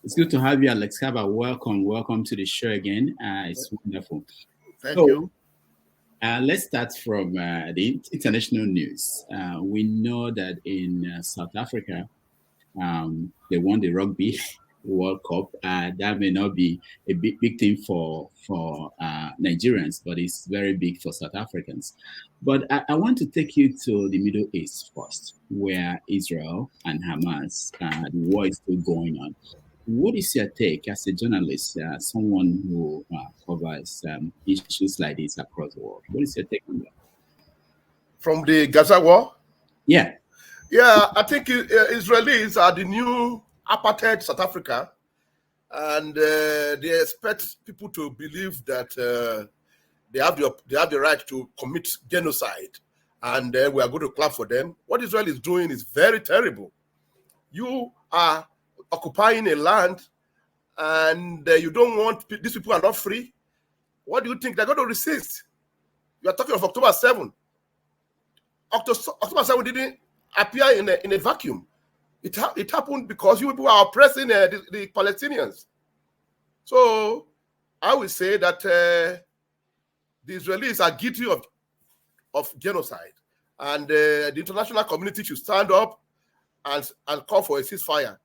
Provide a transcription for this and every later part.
It's good to have you, Alex Kabba. Welcome to the show again. It's wonderful. Thank you. Let's start from the international news. We know that in South Africa, they won the Rugby World Cup. That may not be a big thing for Nigerians, but it's very big for South Africans. But I want to take you to the Middle East first, where Israel and Hamas, the war is still going on. What is your take as a journalist, someone who covers issues like this across the world? What is your take on that? From the Gaza war? Yeah. Yeah, I think Israelis are the new apartheid South Africa, and they expect people to believe that they have the right to commit genocide, and we are going to clap for them. What Israel is doing is very terrible. You are occupying a land, and you don't want these people are not free. What do you think they're going to resist? You are talking of October 7. October 7 didn't appear in a vacuum. It happened because you people are oppressing the Palestinians. So I would say that the Israelis are guilty of genocide, and the international community should stand up and call for a ceasefire.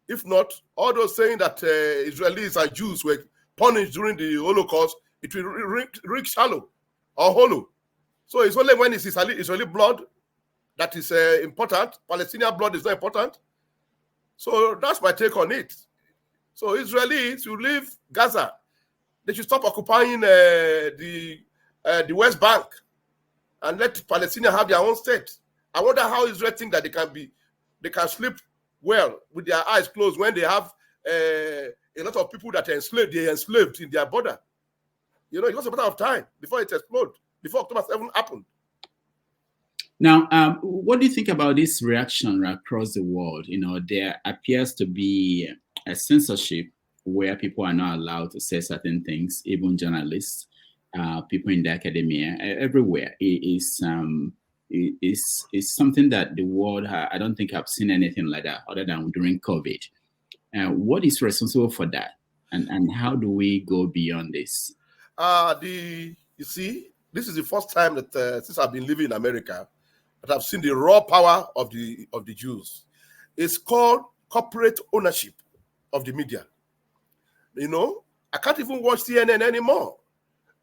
If not, all those saying that Israelis and Jews were punished during the Holocaust, it will ring shallow or hollow. So it's only when it's Israeli blood that is important. Palestinian blood is not important. So that's my take on it. So Israelis should leave Gaza. They should stop occupying the West Bank and let Palestinians have their own state. I wonder how Israel think that they can sleep well with their eyes closed when they have a lot of people that are enslaved in their border. You know, it was a matter of time before it exploded, before October 7 happened. Now, what do you think about this reaction across the world? You know, there appears to be a censorship where people are not allowed to say certain things, even journalists, people in the academia, everywhere. It is something that the world, I don't think I've seen anything like that other than during COVID. What is responsible for that? And how do we go beyond this? You see, this is the first time that since I've been living in America, that I've seen the raw power of the Jews. It's called corporate ownership of the media. You know, I can't even watch CNN anymore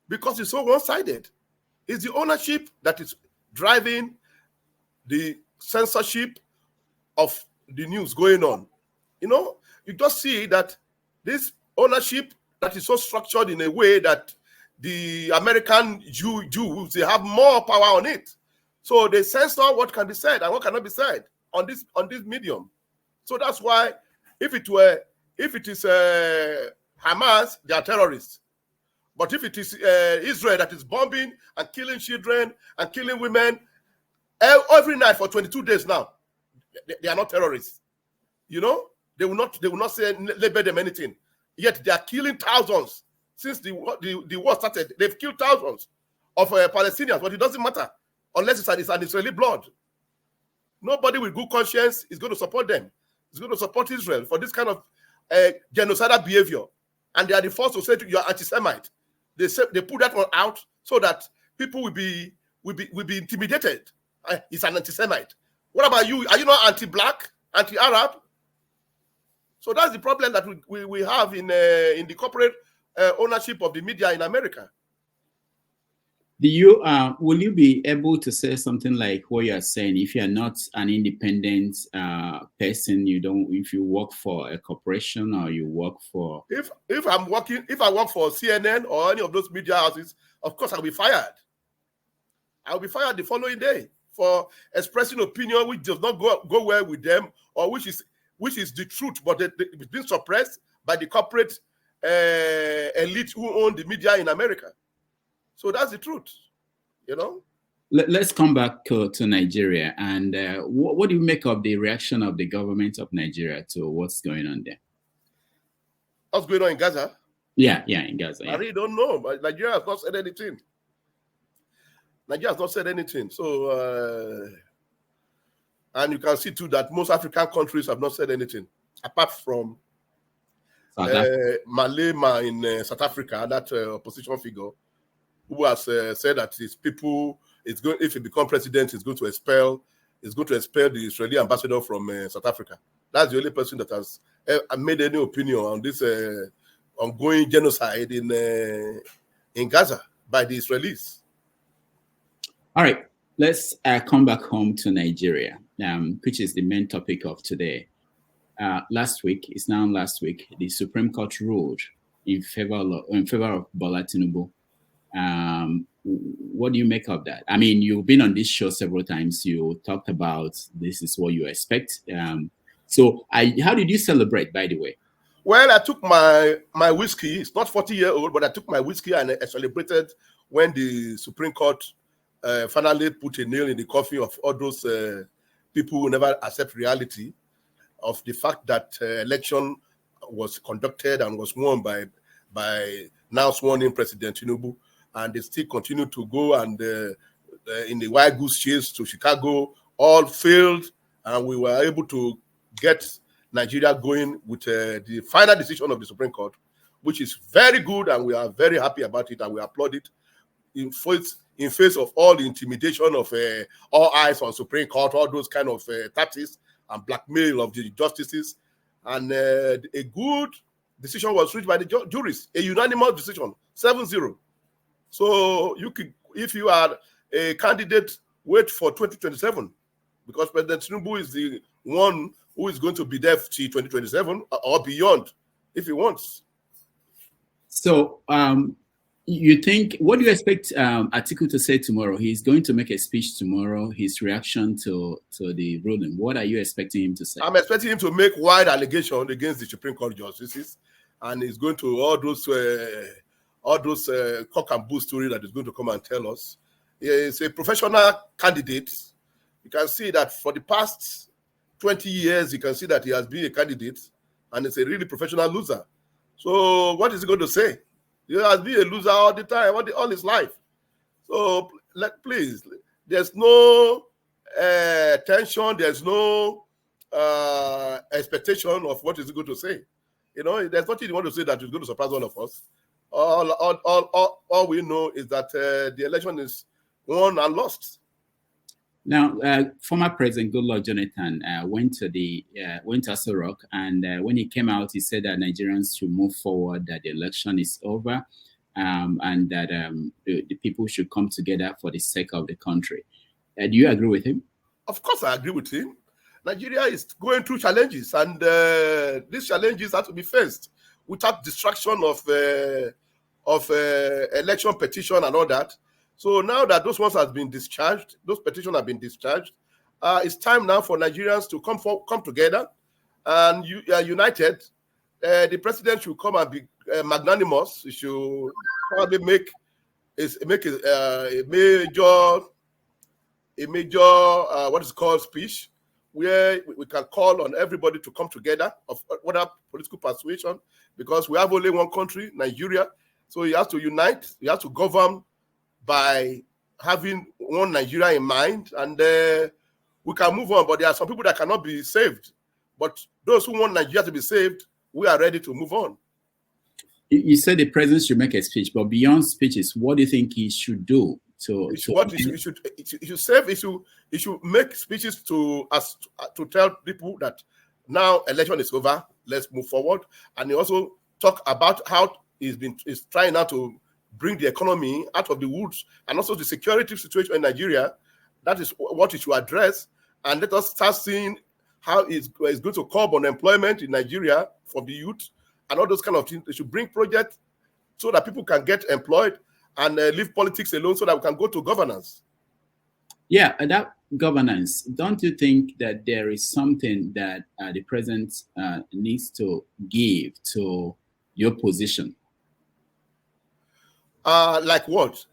because it's so one-sided. It's the ownership that is driving the censorship of the news going on. You know, you just see that this ownership that is so structured in a way that the American Jews, they have more power on it. So they censor what can be said and what cannot be said on this medium. So that's why if it is Hamas, they are terrorists. But if it is Israel that is bombing and killing children and killing women every night for 22 days now, they are not terrorists. You know, they will not say label them anything. Yet they are killing thousands since the war started. They've killed thousands of Palestinians, but it doesn't matter unless it's an Israeli blood. Nobody with good conscience is going to support them. It's going to support Israel for this kind of genocidal behavior. And they are the first to say you're anti-Semite. They put that one out so that people will be intimidated. It's an anti-Semite. What about you? Are you not anti-black, anti-Arab? So that's the problem that we have in the corporate ownership of the media in America. Will you be able to say something like what you are saying? If you are not an independent person, if you work for a corporation or you work for if I work for CNN or any of those media houses, of course I'll be fired. I'll be fired the following day for expressing opinion which does not go well with them, or which is the truth, but it's been suppressed by the corporate elite who own the media in America. So that's the truth, you know. Let's come back to Nigeria. And what do you make of the reaction of the government of Nigeria to what's going on there? What's going on in Gaza? Yeah, in Gaza. I really don't know, but Nigeria has not said anything. So, and you can see too that most African countries have not said anything, apart from Malema in South Africa, that opposition figure, who has said that his people, if he becomes president, he's going to expel the Israeli ambassador from South Africa. That's the only person that has made any opinion on this ongoing genocide in Gaza by the Israelis. All right, let's come back home to Nigeria, which is the main topic of today. Last week, the Supreme Court ruled in favor of Bola Tinubu. What do you make of that? I mean, you've been on this show several times. You talked about this is what you expect. So how did you celebrate, by the way? Well, I took my whiskey. It's not 40-year-old, but I took my whiskey and I celebrated when the Supreme Court finally put a nail in the coffin of all those people who never accept reality of the fact that election was conducted and was won by now sworn-in President Tinubu, and they still continue to go and in the wild goose chase to Chicago, all failed, and we were able to get Nigeria going with the final decision of the Supreme Court, which is very good, and we are very happy about it, and we applaud it in face of all the intimidation of all eyes on Supreme Court, all those kind of tactics and blackmail of the justices. And a good decision was reached by the juries, a unanimous decision, 7-0. So you could, if you are a candidate, wait for 2027, because President Tinubu is the one who is going to be there till 2027 or beyond, if he wants. So you think, what do you expect Atiku to say tomorrow? He's going to make a speech tomorrow, his reaction to the ruling. What are you expecting him to say? I'm expecting him to make wide allegations against the Supreme Court justices, and he's going to all those cock and bull stories that he's going to come and tell us. He's a professional candidate. You can see that for the past 20 years, you can see that he has been a candidate, and he's a really professional loser. So what is he going to say? He has been a loser all the time, all his life. So please, there's no tension, there's no expectation of what is he going to say. You know, there's nothing you want to say that is going to surprise all of us. All we know is that the election is won and lost. Now, former President Goodluck Jonathan went to Aso Rock, and when he came out, he said that Nigerians should move forward, that the election is over, and that the people should come together for the sake of the country. Do you agree with him? Of course, I agree with him. Nigeria is going through challenges, and these challenges have to be faced without distraction of election petition and all that. So now that those ones have been discharged, those petitions have been discharged, it's time now for Nigerians to come together and united. The president should come and be magnanimous. He should probably make a major what is called speech, where we can call on everybody to come together of whatever political persuasion, because we have only one country, Nigeria. So he has to unite. He has to govern by having one Nigeria in mind, and we can move on. But there are some people that cannot be saved. But those who want Nigeria to be saved, we are ready to move on. You said the president should make a speech, but beyond speeches, what do you think he should do? He should make speeches to tell people that now election is over, let's move forward. And he also talk about how he's trying now to bring the economy out of the woods, and also the security situation in Nigeria. That is what it should address. And let us start seeing how it's going to curb unemployment in Nigeria for the youth and all those kind of things. They should bring projects so that people can get employed and leave politics alone, so that we can go to governance. Yeah, that governance. Don't you think that there is something that the president needs to give to your position? Like what?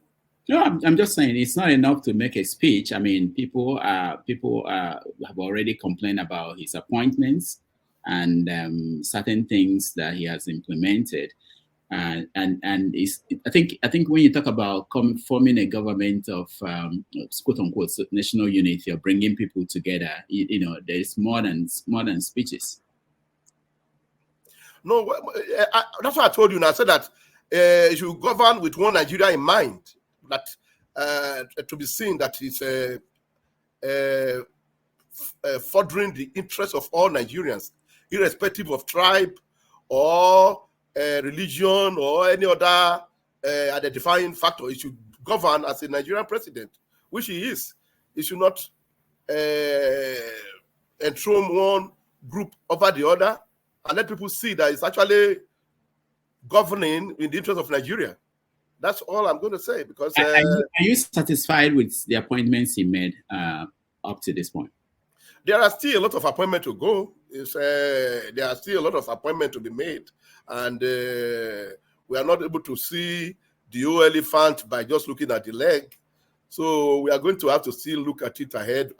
No, I'm just saying it's not enough to make a speech. I mean, people have already complained about his appointments and certain things that he has implemented. And I think when you talk about forming a government of quote unquote national unity or bringing people together, there is more than speeches. No, that's what I told you. And I said that you should govern with one Nigeria in mind. That to be seen that it's furthering the interests of all Nigerians, irrespective of tribe or religion or any other identifying factor. He should govern as a Nigerian president, which he is. He should not enthrone one group over the other and let people see that it's actually governing in the interest of Nigeria. That's all I'm going to say. Because are you satisfied with the appointments he made up to this point? There are still a lot of appointments to go. There are still a lot of appointments to be made, and we are not able to see the whole elephant by just looking at the leg. So we are going to have to still look at it ahead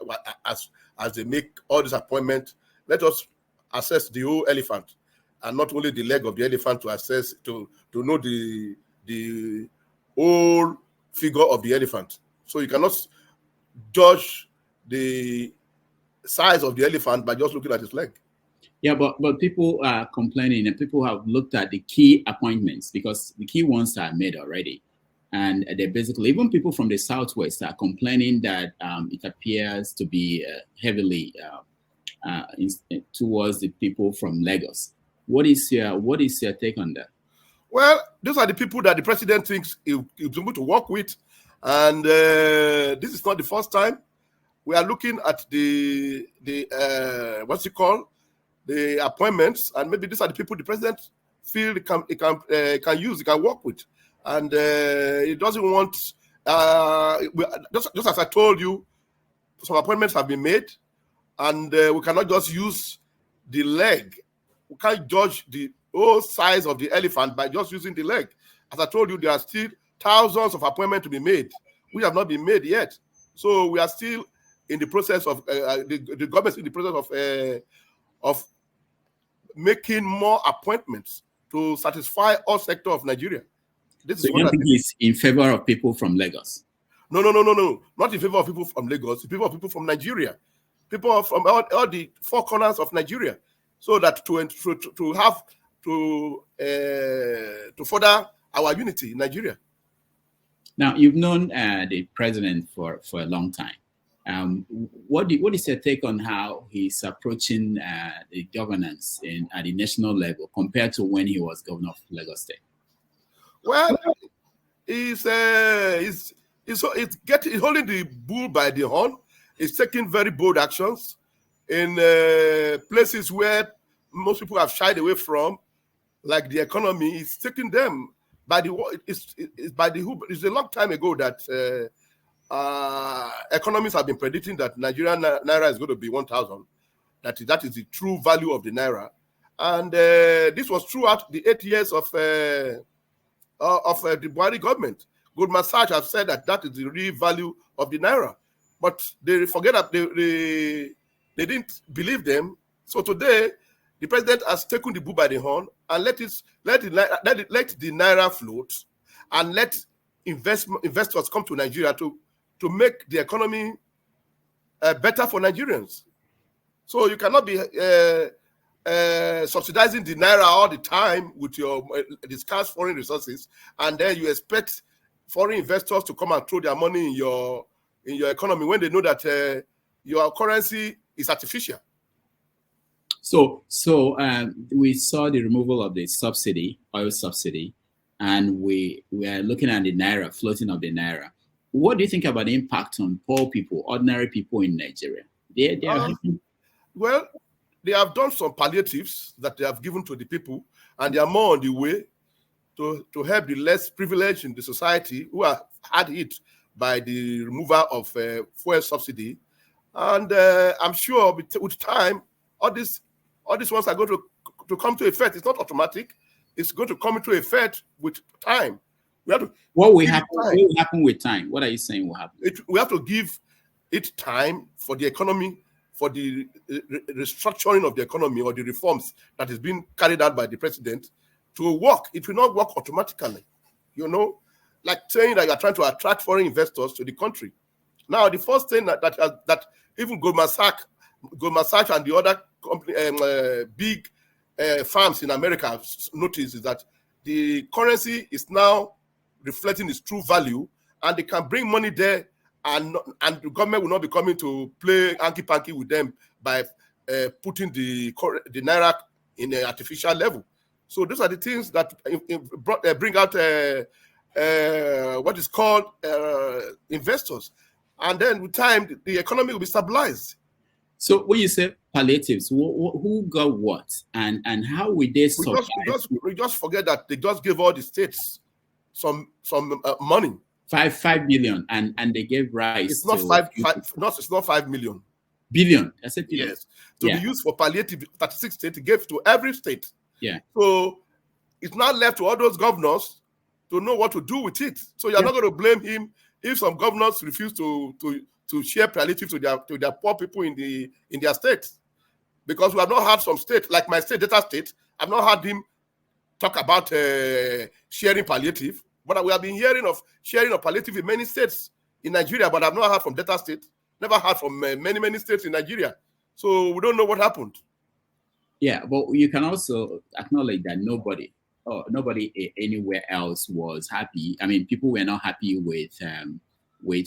as they make all these appointments. Let us assess the whole elephant, and not only the leg of the elephant to assess to know the whole figure of the elephant. So you cannot judge the size of the elephant by just looking at his leg. Yeah, but people are complaining, and people have looked at the key appointments because the key ones are made already. And they basically, even people from the Southwest are complaining that it appears to be heavily towards the people from Lagos. What is your take on that? Well, those are the people that the president thinks he'll be able to work with. And this is not the first time. We are looking at the what's it called? The appointments, and maybe these are the people the president feel he can use, he can work with. And he doesn't want, just as I told you, some appointments have been made, and we cannot just use the leg. We can't judge the whole size of the elephant by just using the leg. As I told you, there are still thousands of appointments to be made, which have not been made yet. So we are still in the process of, the government is in the process of making more appointments to satisfy all sectors of Nigeria. This so is what is in favor of people from Lagos? No. Not in favor of people from Lagos. In favor of people from Nigeria. People from all the four corners of Nigeria. So that to further our unity in Nigeria. Now, you've known the president for a long time. What is your take on how he's approaching the governance at the national level compared to when he was governor of Lagos State? Well, he's holding the bull by the horn. He's taking very bold actions in places where most people have shied away from, like the economy. He's taking them by the hoop. It's a long time ago that economists have been predicting that Nigerian Naira is going to be 1,000. That is the true value of the Naira. And this was throughout the 8 years of the Buhari government. Goldman Sachs have said that is the real value of the Naira. But they forget that they didn't believe them. So today, the president has taken the bull by the horn and let the Naira float and let investors come to Nigeria to make the economy better for Nigerians. So you cannot be subsidizing the Naira all the time with the scarce foreign resources, and then you expect foreign investors to come and throw their money in your economy when they know that your currency is artificial. So we saw the removal of the oil subsidy, and we are looking at the Naira, floating of the Naira. What do you think about the impact on poor people, ordinary people in Nigeria? Well, they have done some palliatives that they have given to the people, and they are more on the way to help the less privileged in the society who are hard hit by the removal of fuel subsidy. And I'm sure with time, all these ones are going to come to effect. It's not automatic. It's going to come into effect with time. What will happen with time? What are you saying will happen? We have to give it time for the economy, for the restructuring of the economy or the reforms that is being carried out by the president to work. It will not work automatically, like saying that you are trying to attract foreign investors to the country. Now, the first thing that even Goldman Sachs and the other company, big farms in America notice is that the currency is now reflecting its true value, and they can bring money there, and the government will not be coming to play hanky-panky with them by putting the Naira in an artificial level. So those are the things that bring out what is called investors. And then with time, the economy will be stabilized. So when you say palliatives, who got what, and how will they survive? We just forget that they just gave all the states some money. 5 billion, and they gave rise. It's not it's not 5 million. Billion. I said billion. Yes. To be used for palliative, 36 states gave to every state. Yeah. So it's not left to all those governors to know what to do with it. So you're not going to blame him if some governors refuse to share palliative to their poor people in their states. Because we have not had some state, like my state, Delta State, I've not had him talk about sharing palliative. But we have been hearing of sharing of palliative in many states in Nigeria, but I've not heard from Delta State, never heard from many states in Nigeria. So we don't know what happened. Yeah, but you can also acknowledge that nobody anywhere else was happy. I mean, people were not happy with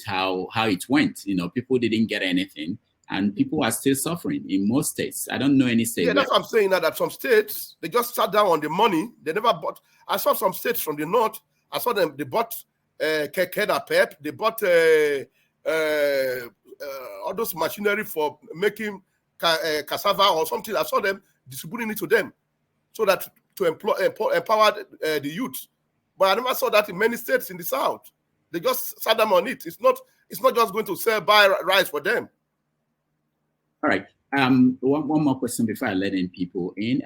how it went. You know, people didn't get anything, and people are still suffering in most states. I don't know any state. Yeah, that's what I'm saying. That some states, they just sat down on the money. They never bought. I saw some states from the north. I saw them. They bought keke pep. They bought all those machinery for making cassava or something. I saw them distributing it to them so that to empower the youth. But I never saw that in many states in the south. They just sat them on it. It's not just going to buy rice for them. All right. One more question before I let in people in.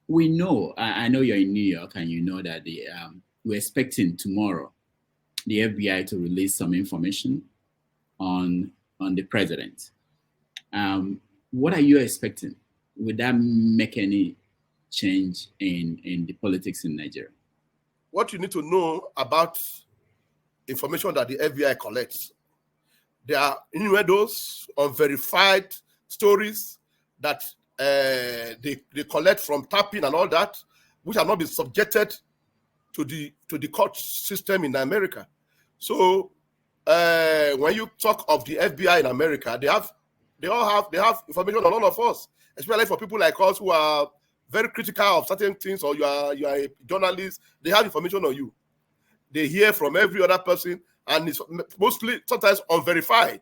We know. I know you're in New York, and you know that we're expecting tomorrow the FBI to release some information on the president. What are you expecting? Would that make any change in the politics in Nigeria? What you need to know about information that the FBI collects, there are innuendoes, unverified stories that they collect from tapping and all that, which have not been subjected to the court system in America. So when you talk of the FBI in America, they have information on all of us, especially for people like us who are very critical of certain things, or you are a journalist. They have information on you. They hear from every other person, and it's mostly sometimes unverified,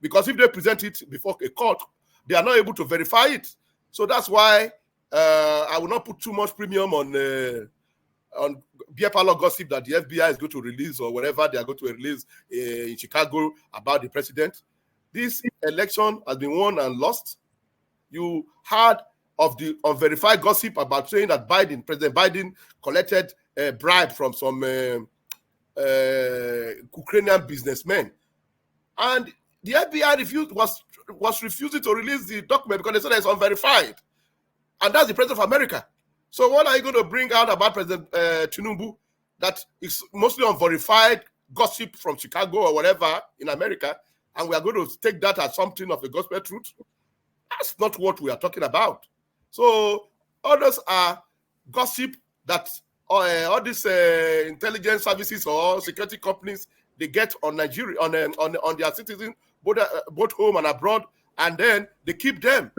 because if they present it before a court, they are not able to verify it. So that's why I will not put too much premium on beer parlor gossip that the FBI is going to release, or whatever they are going to release in Chicago about the president. This election has been won and lost. You heard of the unverified gossip about saying that President Biden collected a bribe from some Ukrainian businessmen, and the FBI was refusing to release the document because they said it's unverified, and that's the president of America. So what are you going to bring out about President Tinubu that is mostly unverified gossip from Chicago or whatever in America, and we are going to take that as something of the gospel truth? That's not what we are talking about. So others are gossip that all these intelligence services or security companies, they get on Nigeria, on their citizens, both home and abroad, and then they keep them.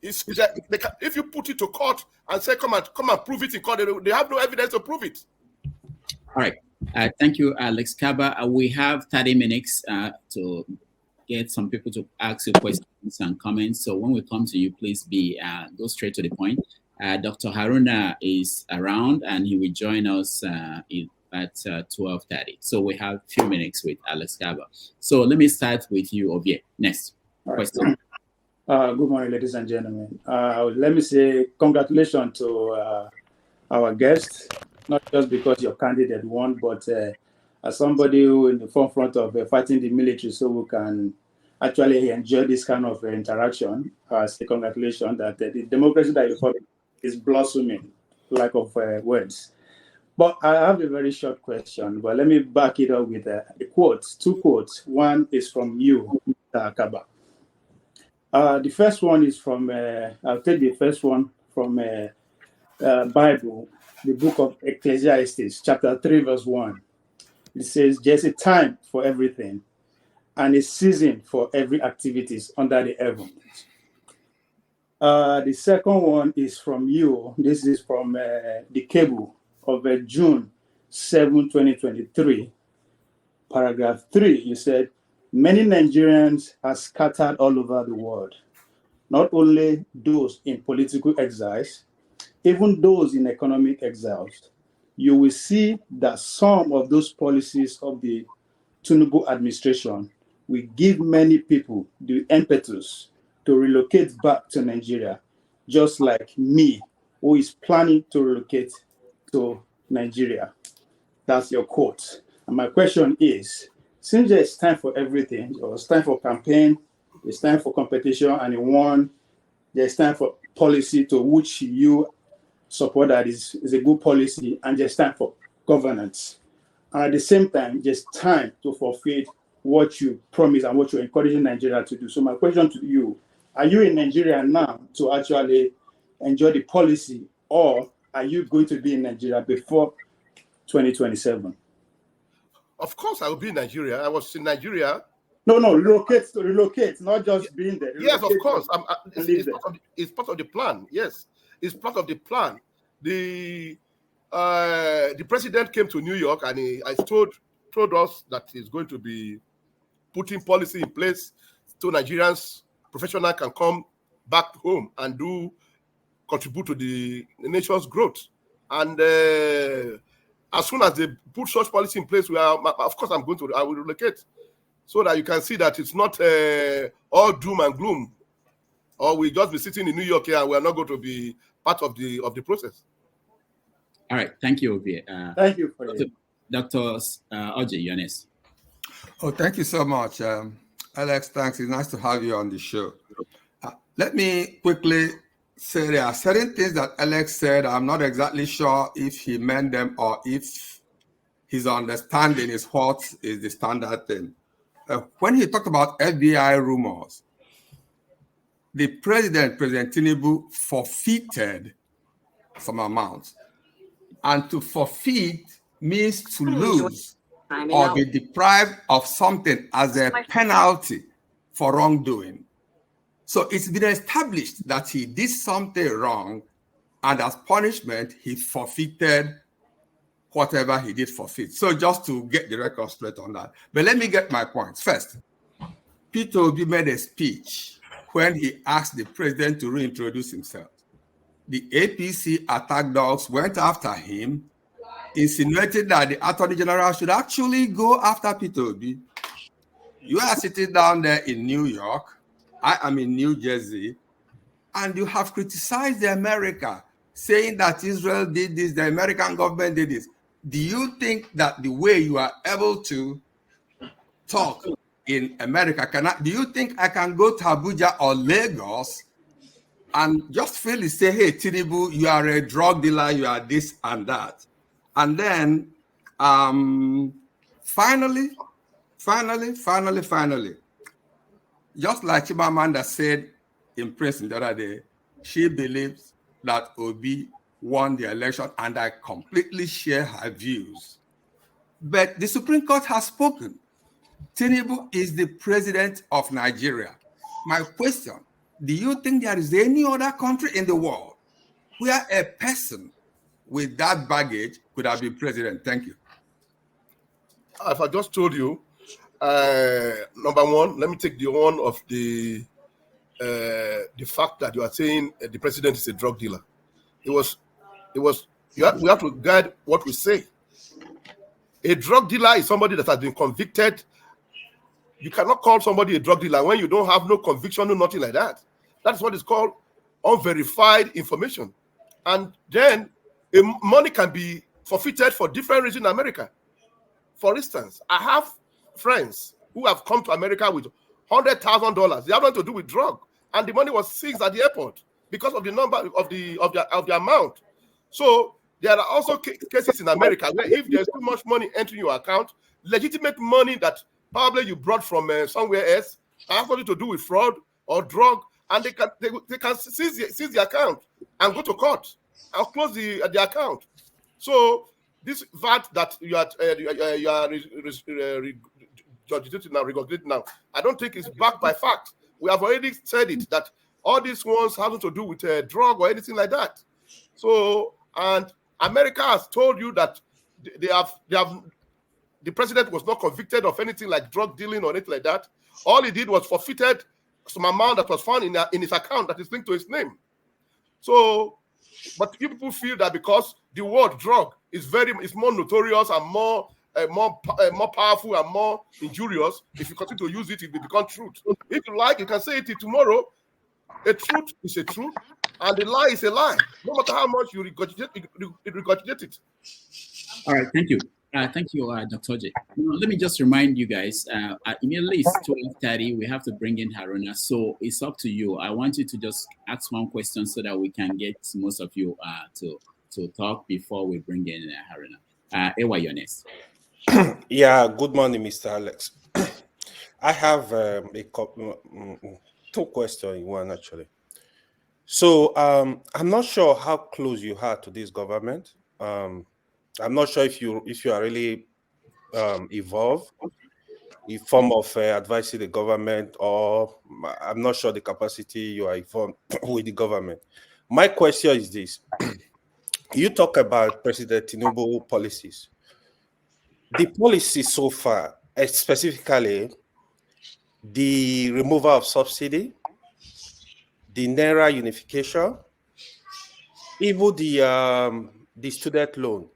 If you put it to court and say, come and prove it in court, they have no evidence to prove it. All right. Thank you, Alex Kabba. We have 30 minutes to get some people to ask you questions and comments. So when we come to you, please go straight to the point. Dr. Haruna is around, and he will join us at 12:30. So we have a few minutes with Alex Kabba. So let me start with you, Ovie. Next question. Good morning, ladies and gentlemen. Let me say congratulations to our guest, not just because your candidate won, but as somebody who in the forefront of fighting the military, so we can actually enjoy this kind of interaction. Say congratulations that the democracy that you follow is blossoming, lack of words. But I have a very short question, but let me back it up with a quote, two quotes. One is from you, Mr. Kabba. The first one is from, I'll take the first one from Bible, the book of Ecclesiastes, chapter 3, verse 1. It says, there's a time for everything and a season for every activities under the heavens. The second one is from you. This is from the cable of June 7, 2023. Paragraph 3, you said, many Nigerians are scattered all over the world, not only those in political exiles, even those in economic exiles. You will see that some of those policies of the Tinubu administration will give many people the impetus to relocate back to Nigeria, just like me, who is planning to relocate to Nigeria. That's your quote. And my question is, since there's time for everything, or it's time for campaign, it's time for competition, and in one, there's time for policy to which you support that is a good policy, and there's time for governance. And at the same time, there's time to fulfill what you promise and what you're encouraging Nigeria to do. So my question to you, are you in Nigeria now to actually enjoy the policy, or are you going to be in Nigeria before 2027? Of course, I will be in Nigeria. I was in Nigeria. No, relocate, not just being there. Yes, of course. It's part of the plan. Yes, it's part of the plan. The president came to New York and he told us that he's going to be putting policy in place so Nigerians professionals can come back home and contribute to the nation's growth. And as soon as they put such policy in place, of course, I will relocate, so that you can see that it's not all doom and gloom, or we just be sitting in New York here and we are not going to be part of the process. All right, thank you, Ovie. Thank you for it. Dr. Oji Yones. Oh, thank you so much. Alex, thanks. It's nice to have you on the show. Let me quickly say there are certain things that Alex said. I'm not exactly sure if he meant them or if his understanding is what is the standard thing. When he talked about FBI rumors, the President Tinubu, forfeited some amounts. And to forfeit means to lose or be deprived of something as a penalty for wrongdoing. So it's been established that he did something wrong, and as punishment, he forfeited whatever he did forfeit. So just to get the record straight on that. But let me get my points. First, Peter Obi made a speech when he asked the president to reintroduce himself. The APC attack dogs went after him, insinuated that the Attorney General should actually go after Peter Obi. You are sitting down there in New York, I am in New Jersey, and you have criticized America, saying that Israel did this, the American government did this. Do you think that the way you are able to talk in America, do you think I can go to Abuja or Lagos and just freely say, hey, Tinubu, you are a drug dealer, you are this and that? And then finally, just like Chimamanda said in prison the other day, she believes that Obi won the election, and I completely share her views. But the Supreme Court has spoken. Tinubu is the president of Nigeria. My question, do you think there is any other country in the world where a person with that baggage could have been president? Thank you. As I just told you, number one, let me take the one of the fact that you are saying the president is a drug dealer. We have to guide what we say. A drug dealer is somebody that has been convicted. You cannot call somebody a drug dealer when you don't have no conviction, no nothing like that. That's what is called unverified information. And then money can be forfeited for different reasons in America. For instance, I have friends who have come to America with $100,000. They have nothing to do with drug, and the money was seized at the airport because of the number of the amount. So there are also cases in America where if there's too much money entering your account, legitimate money that probably you brought from somewhere else, has nothing to do with fraud, or drug, and they can seize the account and go to court and close the account. So this VAT that you are regulating now, I don't think it's backed by fact. We have already said it, that all these ones having to do with drug or anything like that. So, and America has told you that they have the president was not convicted of anything like drug dealing or anything like that. All he did was forfeited some amount that was found in his account that is linked to his name. So, but people feel that because the word drug is more notorious and more powerful and more injurious, if you continue to use it, it will become truth. If you like, you can say it tomorrow. A truth is a truth, and a lie is a lie. No matter how much you regurgitate it. All right, thank you. Thank you, Dr. J. Let me just remind you guys, immediately it's 12:30, we have to bring in Haruna, so it's up to you. I want you to just ask one question so that we can get most of you to talk before we bring in Haruna. Ewa, you're next. Yeah, good morning, Mr. Alex. I have two questions in one, actually. So I'm not sure how close you are to this government. I'm not sure if you are really involved in form of advising the government, or I'm not sure the capacity you are involved with the government. My question is this. You talk about President Tinubu policies. The policy so far, specifically the removal of subsidy, the Naira unification, even the student loan,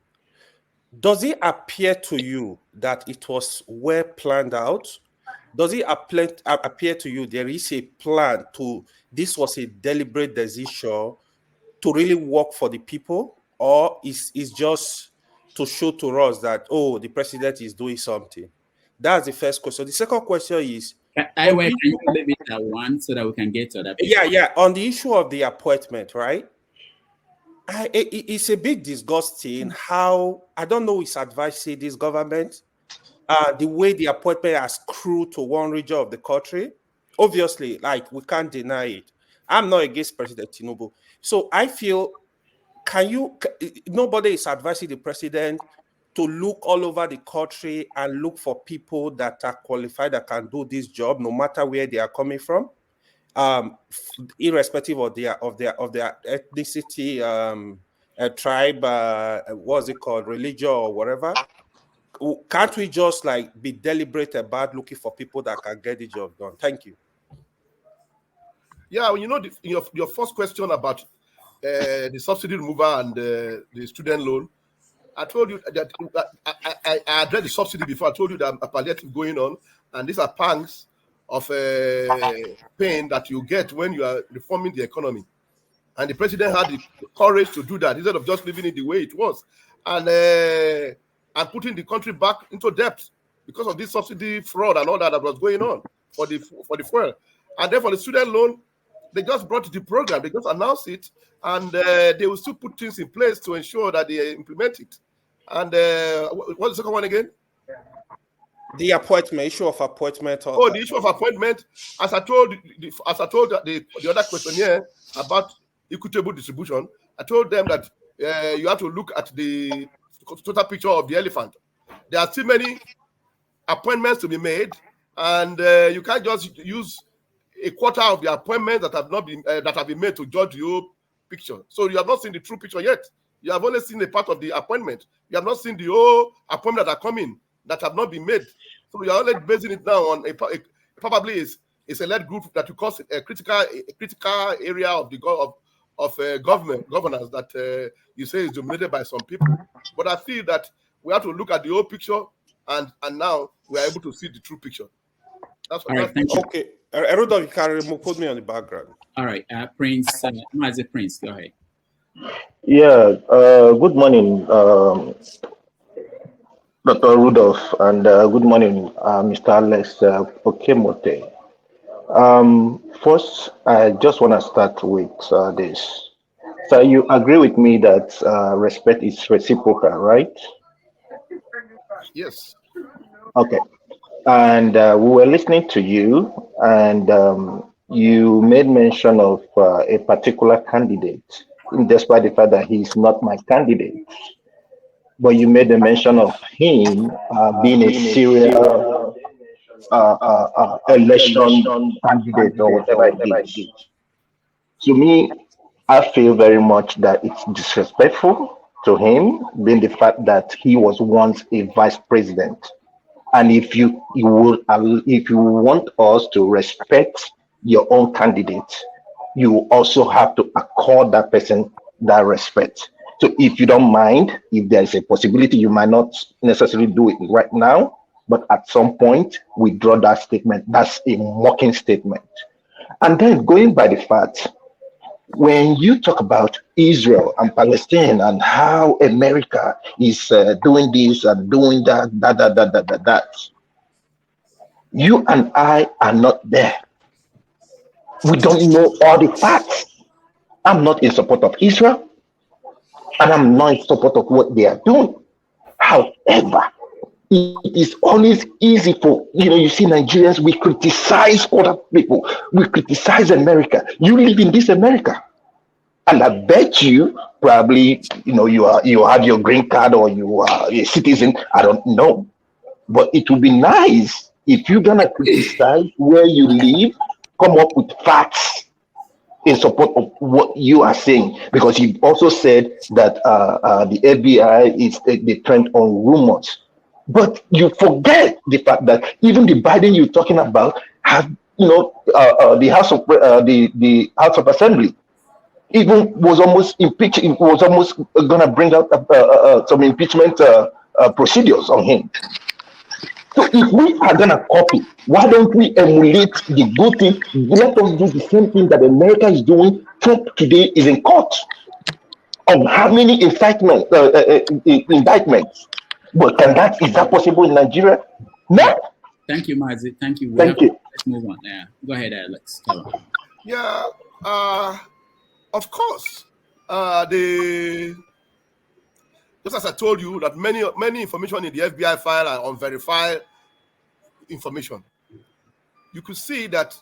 does it appear to you that it was well planned out? Does it appear to you there is a plan this was a deliberate decision to really work for the people, or is just to show to us that, oh, the president is doing something? That's the first question. The second question is, can you leave it at one so that we can get to that? Yeah. On the issue of the appointment, right? It's a bit disgusting how, I don't know, it's advising this government, the way the appointment has accrued to one region of the country. Obviously, like, we can't deny it. I'm not against President Tinubu. So I feel, nobody is advising the president to look all over the country and look for people that are qualified, that can do this job, no matter where they are coming from, irrespective of their ethnicity, tribe, what's it called, religion or whatever. Can't we just be deliberate about looking for people that can get the job done? Thank you. Yeah, your first question about the subsidy removal and the student loan, I told you that I addressed the subsidy before. I told you that a palliative going on, and these are pangs of pain that you get when you are reforming the economy. And the president had the courage to do that instead of just leaving it the way it was, and putting the country back into debt because of this subsidy fraud and all that was going on for the fuel. And then for the student loan, they just brought the program, they just announced it, and they will still put things in place to ensure that they implement it. And what's the second one again? The issue of appointment. The issue of appointment. As I told the other questionnaire about equitable distribution, I told them that you have to look at the total picture of the elephant. There are still many appointments to be made, and you can't just use a quarter of the appointments that have been made to judge the whole picture. So you have not seen the true picture yet. You have only seen a part of the appointment. You have not seen the whole appointment that are coming that have not been made. So you are only basing it now on probably is a led group that you call a critical area of the governance that you say is dominated by some people. But I feel that we have to look at the whole picture, and now we are able to see the true picture. That's what. All right, thank you. Okay, Erudo, you can put me on the background. All right, Prince, Prince, go ahead. Yeah, good morning, Dr. Rudolph, and good morning, Mr. Alex Okemote. First, I just want to start with this. So you agree with me that respect is reciprocal, right? Yes. Okay. And we were listening to you, and you made mention of a particular candidate, despite the fact that he's not my candidate. But you made a mention of him being a serial election candidate or whatever it is. To me, I feel very much that it's disrespectful to him, being the fact that he was once a vice president. And if you want us to respect your own candidate, you also have to accord that person that respect. So if you don't mind, if there is a possibility, you might not necessarily do it right now, but at some point withdraw that statement. That's a mocking statement. And then going by the fact, when you talk about Israel and Palestine and how America is doing this and doing that, you and I are not there. We don't know all the facts. I'm not in support of Israel, and I'm not in support of what they are doing. However, it is always easy for, you see Nigerians, we criticize other people. We criticize America. You live in this America. And I bet you probably, you have your green card or you are a citizen. I don't know. But it would be nice if you're going to criticize where you live, come up with facts in support of what you are saying. Because you also said that the FBI is the trend on rumors. But you forget the fact that even the Biden you're talking about have, the House of Assembly even was almost impeached. It was almost going to bring out some impeachment procedures on him. So if we are going to copy, why don't we emulate the good thing? Let us do the same thing that America is doing. Trump today is in court on how many indictments. But is that possible in Nigeria? No. Thank you, Mazi. Thank you. Thank you. Let's move on. Yeah. Go ahead, Alex. Yeah. Of course. Just as I told you that many information in the FBI file are unverified information. You could see that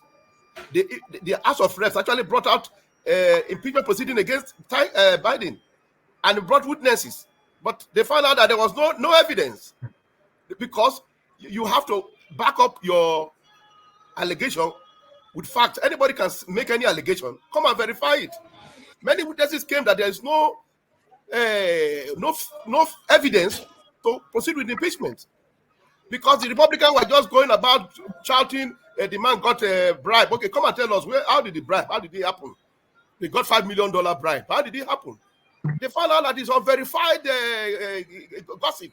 the House of Reps actually brought out impeachment proceeding against Biden and brought witnesses. But they found out that there was no evidence, because you have to back up your allegation with facts. Anybody can make any allegation. Come and verify it. Many witnesses came that there is no evidence to proceed with impeachment, because the Republicans were just going about shouting, the man got a bribe. Okay, come and tell us, how did the bribe? How did it happen? They got $5 million bribe. How did it happen? They found out that it's unverified gossip.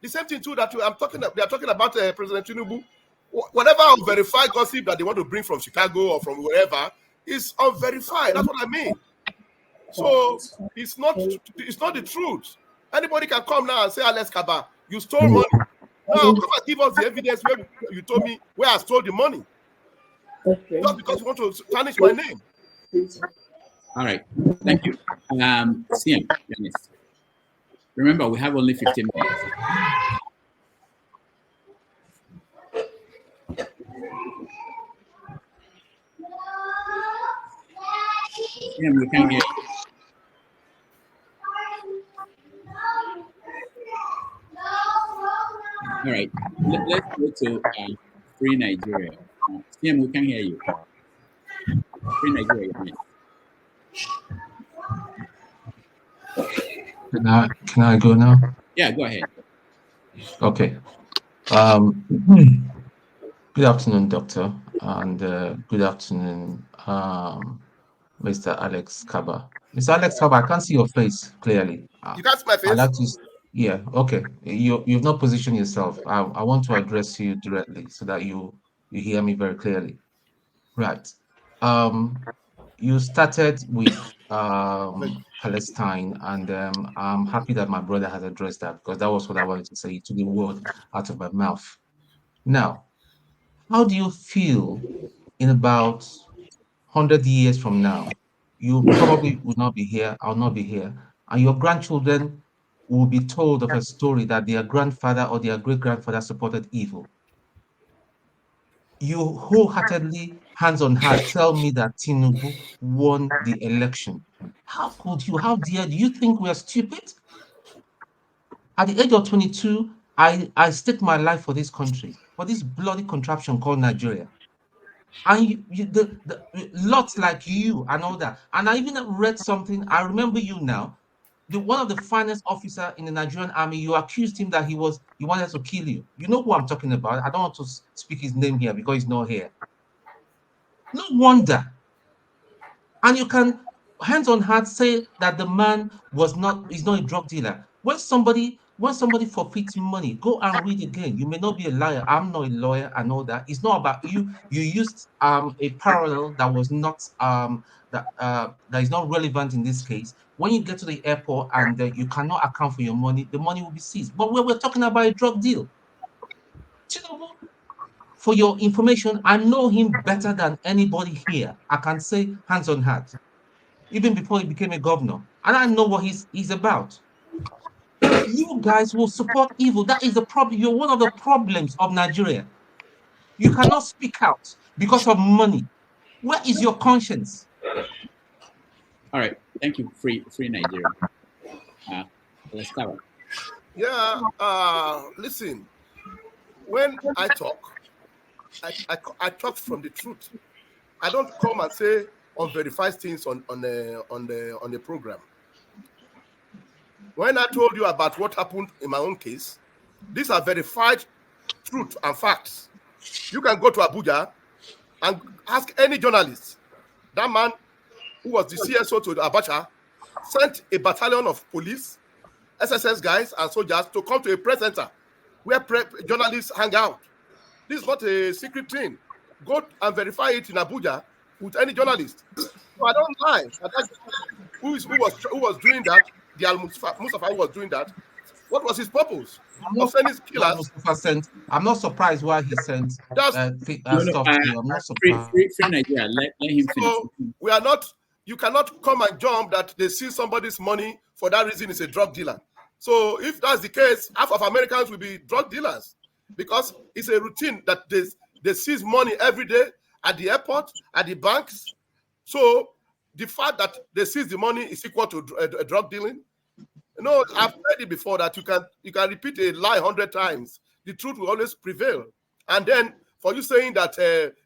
The same thing too that they are talking about President Tinubu. Whatever unverified gossip that they want to bring from Chicago or from wherever is unverified. That's what I mean. So it's not the truth. Anybody can come now and say, Alex Kabba, you stole money. Now come and give us the evidence where you told me where I stole the money. Okay. Just because you want to tarnish my name. All right. Thank you. CM, remember, we have only 15 minutes. CM, we can hear you. All right. Let's go to Free Nigeria. CM, we can hear you. Free Nigeria. Can I go now? Yeah, go ahead. Okay. Good afternoon, Doctor, and good afternoon, Mr. Alex Kabba. Mr. Alex Kabba, I can't see your face clearly. You can't see my face? I'd like to, yeah, okay. You've not positioned yourself. I want to address you directly so that you hear me very clearly. Right. You started with Palestine, and I'm happy that my brother has addressed that, because that was what I wanted to say. You took the word out of my mouth. Now, how do you feel in about 100 years from now? You probably will not be here, I'll not be here, and your grandchildren will be told of a story that their grandfather or their great-grandfather supported evil. You wholeheartedly hands on heart, tell me that Tinubu won the election? How could you? How dare you think we are stupid? At the age of 22, I staked my life for this country, for this bloody contraption called Nigeria. And the lots like you and all that. And I even read something. I remember you now. One of the finest officer in the Nigerian army, you accused him that he wanted to kill you. You know who I'm talking about. I don't want to speak his name here because he's not here. No wonder. And you can, hands on heart, say that the man is not a drug dealer. When somebody forfeits money, go and read again. You may not be a liar. I'm not a lawyer and all that. It's not about you. You used a parallel that was not that is not relevant in this case. When you get to the airport and you cannot account for your money, the money will be seized. But we're talking about a drug deal. For your information, I know him better than anybody here. I can say hands on heart, even before he became a governor. And I know what he's about. You guys will support evil. That is the problem. You're one of the problems of Nigeria. You cannot speak out because of money. Where is your conscience? All right. Thank you, Free Nigeria. Let's cover. Yeah. Listen, when I talk, I talk from the truth. I don't come and say unverified things on the program. When I told you about what happened in my own case, these are verified truth and facts. You can go to Abuja and ask any journalist. That man who was the CSO to Abacha sent a battalion of police, SSS guys and soldiers to come to a press center where journalists hang out. This is not a secret thing. Go and verify it in Abuja with any journalist. So I don't lie. Who was doing that? The Mustafa who was doing that. What was his purpose? I'm not surprised why he sent stuff to you. I'm not surprised. Free Nigeria. Let him finish. So we are not. You cannot come and jump that they see somebody's money for that reason is a drug dealer. So if that's the case, half of Americans will be drug dealers because it's a routine that they seize money every day at the airport, at the banks. So the fact that they seize the money is equal to a drug dealing. No, I've said it before that you can repeat a lie 100 times. The truth will always prevail. And then for you saying that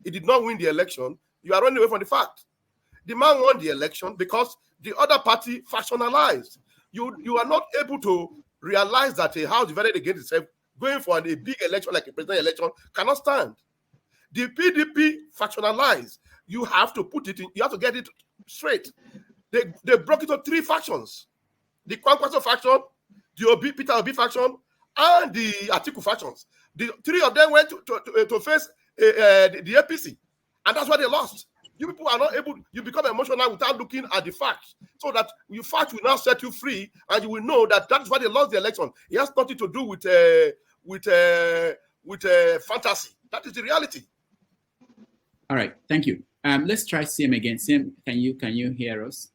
he did not win the election, you are running away from the fact. The man won the election because the other party factionalized. You are not able to realize that a house divided against itself, going for a big election like a presidential election, cannot stand. The PDP factionalized. You have to put it in, you have to get it straight. They broke it into 3 factions. The Kwankwaso faction, the Peter Obi faction, and the Atiku factions. The 3 of them went to face the APC. And that's why they lost. You people are not able, you become emotional without looking at the facts. So that your facts will now set you free, and you will know that that's why they lost the election. It has nothing to do with fantasy. That is the reality. All right, thank you. Let's try Sim again. Sim, can you hear us?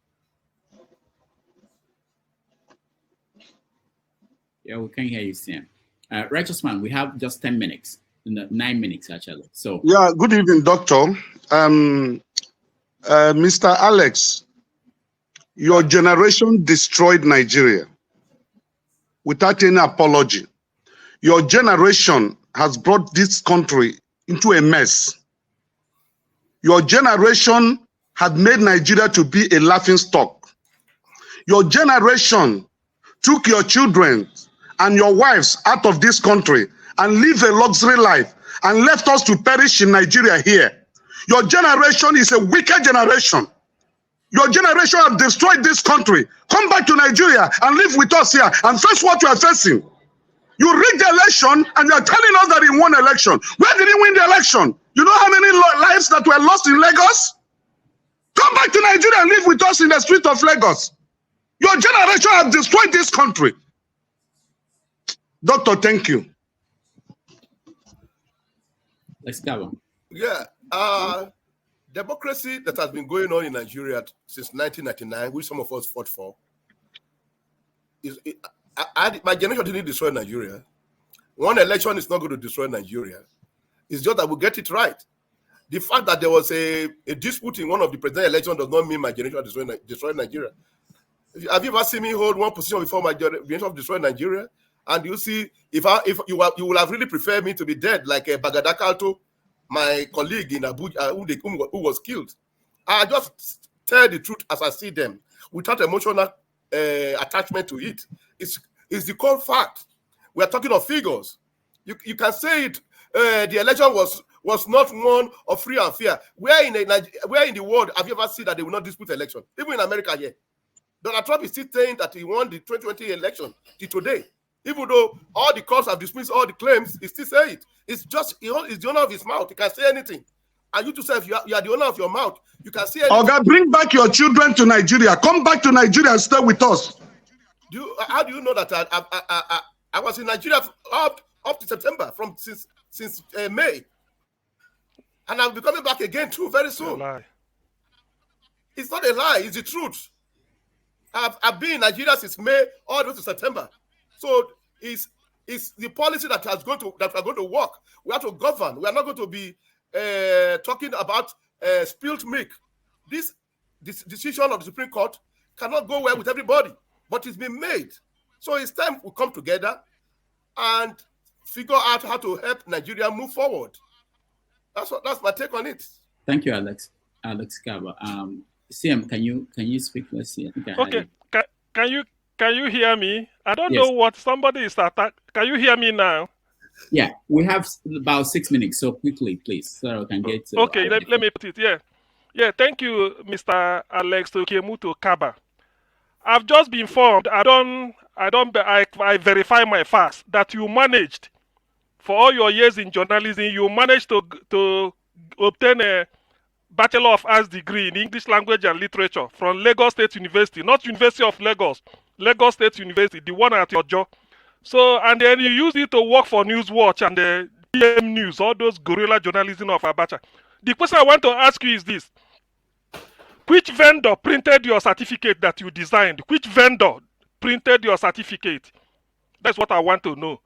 Yeah, we can hear you, Sim. Righteous Man, we have just 10 minutes, 9 minutes actually. So yeah, good evening, Doctor. Mr. Alex, your generation destroyed Nigeria without any apology. Your generation has brought this country into a mess. Your generation had made Nigeria to be a laughingstock. Your generation took your children and your wives out of this country and live a luxury life and left us to perish in Nigeria here. Your generation is a wicked generation. Your generation has destroyed this country. Come back to Nigeria and live with us here and face what you are facing. You rigged the election and you are telling us that he won election. Where did he win the election? You know how many lives that were lost in Lagos? Come back to Nigeria and live with us in the street of Lagos. Your generation has destroyed this country. Doctor, thank you. Let's go. Yeah. Democracy that has been going on in Nigeria since 1999, which some of us fought for, my generation didn't destroy Nigeria. One election is not going to destroy Nigeria. It's just that we get it right. The fact that there was a dispute in one of the presidential elections does not mean my generation destroyed Nigeria. Have you ever seen me hold one position before my generation of destroyed Nigeria? And you see, if you will have really preferred me to be dead, like Bagada Kalto, my colleague in Abuja, who was killed. I just tell the truth as I see them, without emotional attachment to it. It's the cold fact. We are talking of figures. You can say it. The election was not won or free and fair. Where in the world have you ever seen that they will not dispute election? Even in America here. Donald Trump is still saying that he won the 2020 election till today. Even though all the courts have dismissed all the claims, he still say it. It's just, it's the owner of his mouth. He can say anything. And you to say, if you are the owner of your mouth, you can say anything. Oga, bring back your children to Nigeria. Come back to Nigeria and stay with us. How do you know that I was in Nigeria up to September, since May? And I'll be coming back again too very soon. It's not a lie, it's the truth. I've been in Nigeria since May all the way to September. So it's the policy that we're going to work. We have to govern. We are not going to be talking about spilled milk. This decision of the Supreme Court cannot go well with everybody, but it's been made. So it's time we come together and figure out how to help Nigeria move forward. That's my take on it. Thank you, Alex Kabba. CM, can you speak? Let's see. I think I okay. Can you hear me? I don't know what somebody is attack. Can you hear me now? Yeah, we have about 6 minutes, so quickly, please, so I can get. Okay, let me put it. Yeah. Thank you, Mr. Alex Kabba. I've just been informed. I verify my facts that you managed, for all your years in journalism, you managed to obtain a Bachelor of Arts degree in English Language and Literature from Lagos State University, not University of Lagos, Lagos State University, the one at your job. So, and then you use it to work for Newswatch and the PM News, all those guerrilla journalism of Abacha. The question I want to ask you is this. Which vendor printed your certificate that you designed? Which vendor printed your certificate? That's what I want to know.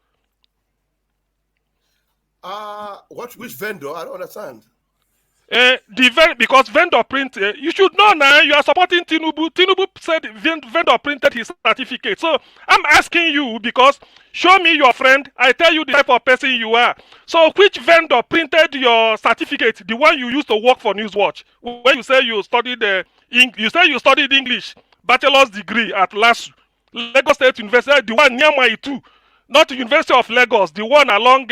Which vendor? I don't understand. Because vendor print, you should know now. You are supporting Tinubu. Tinubu said vendor printed his certificate. So I'm asking you because show me your friend. I tell you the type of person you are. So which vendor printed your certificate? The one you used to work for Newswatch. When you say you studied English, bachelor's degree at LASU, Lagos State University, the one near my too, not the University of Lagos, the one along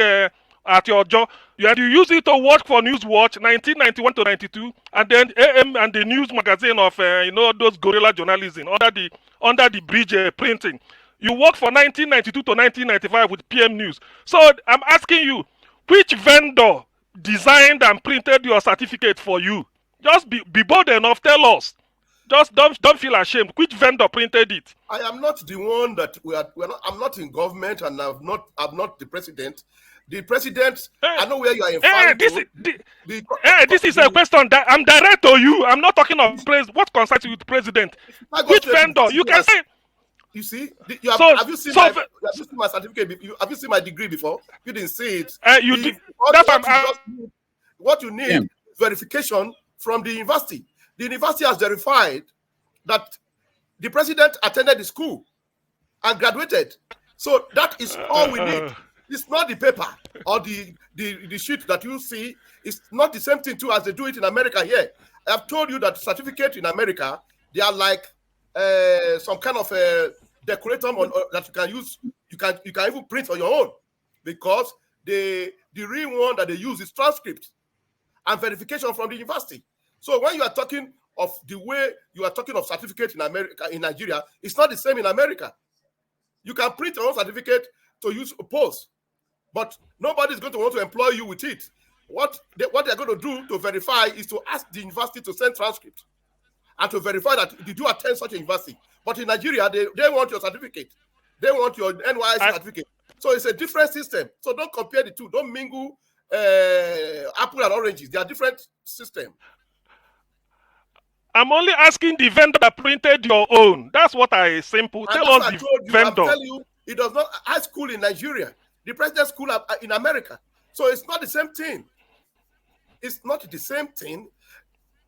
at your job. You use it to work for Newswatch 1991 to 92, and then AM and the news magazine of those guerrilla journalism under the bridge printing. You work for 1992 to 1995 with PM News. So I'm asking you, which vendor designed and printed your certificate for you? Just be bold enough. Tell us. Just don't feel ashamed. Which vendor printed it? I am not the one that I'm not in government, and I'm not the president. The president, I know where you are in. This is a question that I'm direct to you. I'm not talking of what concerns you with the president. Which vendor? You can say. You see, have you seen my certificate? Have you seen my degree before? You didn't see it. What you need is verification from the university. The university has verified that the president attended the school and graduated. So that is all we need. It's not the paper or the sheet that you see. It's not the same thing too as they do it in America here. I've told you that certificate in America, they are like some kind of decoratum that you can use. You can even print on your own, because the real one that they use is transcript and verification from the university. So when you are talking of the way you are talking of certificate in America, in Nigeria, it's not the same in America. You can print your own certificate to use a post, but nobody's going to want to employ you with it. What they're going to do to verify is to ask the university to send transcript and to verify that you do attend such a university. But in Nigeria, they want your certificate. They want your NYSC certificate. So it's a different system. So don't compare the two. Don't mingle apple and oranges. They are different systems. I'm only asking the vendor that printed your own. That's what I simple. Tell us the vendor. I tell you, it does not high school in Nigeria. The president's school in America. So it's not the same thing. it's not the same thing.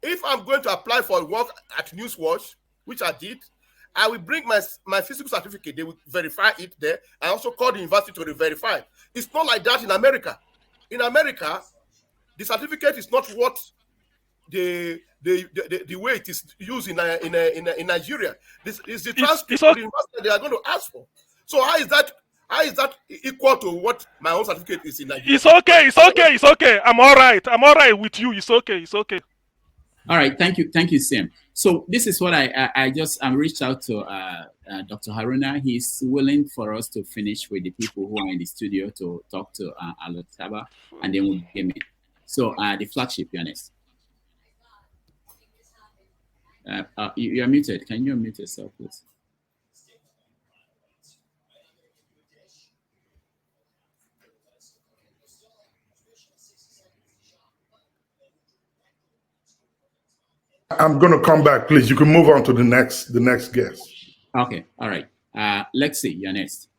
If I'm going to apply for work at Newswatch, which I did, I will bring my physical certificate. They will verify it there. I also call the university to verify. It's not like that in America. In America, the certificate is not what the way it is used in Nigeria. This is the transcript of the university they are going to ask for. So how is that equal to what my own certificate is in Nigeria? It's okay. I'm all right with you. It's okay. All right, thank you, Sam. So this is what I just reached out to Dr. Haruna. He's willing for us to finish with the people who are in the studio to talk to Alex Kabba, and then we'll begin it. So the flagship, Ernest. You are muted. Can you unmute yourself, please? I'm going to come back, please. You can move on to the next guest. Okay. All right. Let's see. You're next.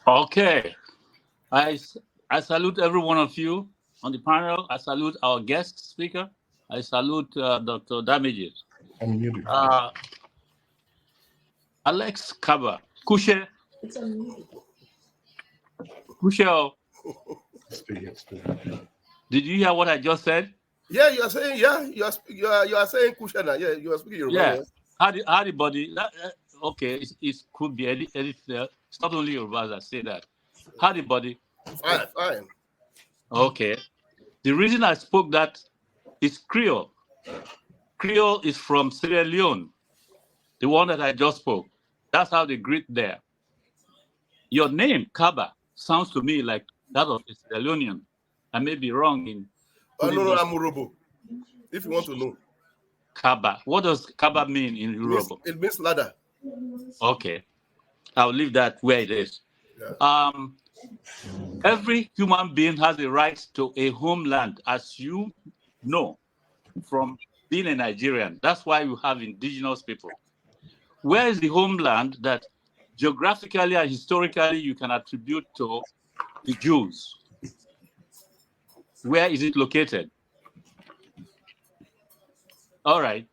Okay. I salute every one of you on the panel. I salute our guest speaker. I salute Dr. Damages. Alex Kabba. Kushe. Did you hear what I just said? Yeah, you are saying you are saying Kushana. Yeah, you are speaking Yoruba. Yeah. Howdy, okay, it could be anything. It's not only Yoruba that say that. Howdy, buddy. Fine. Okay. The reason I spoke that is Creole. Creole is from Sierra Leone, the one that I just spoke. That's how they greet there. Your name, Kabba, sounds to me like that of a Sierra Leonean. I may be wrong in. No, I'm Urobo. If you want to know. Kabba. What does Kabba mean in Urobo? It means ladder. Okay. I'll leave that where it is. Yeah. Every human being has a right to a homeland, as you know from being a Nigerian. That's why you have indigenous people. Where is the homeland that geographically and historically you can attribute to the Jews? Where is it located? All right.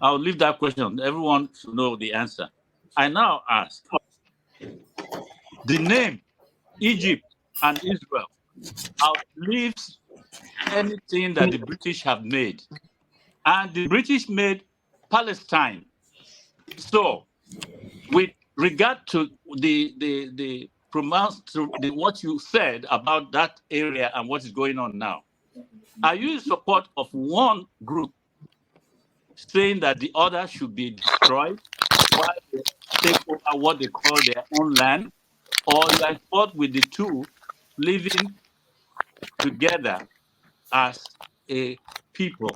I'll leave that question. Everyone should know the answer. I now ask, the name Egypt and Israel outlives anything that the British have made. And the British made Palestine. So, with regard to what you said about that area and what is going on now, are you in support of one group saying that the other should be destroyed while they take over what they call their own land, or you are in support with the two living together as a people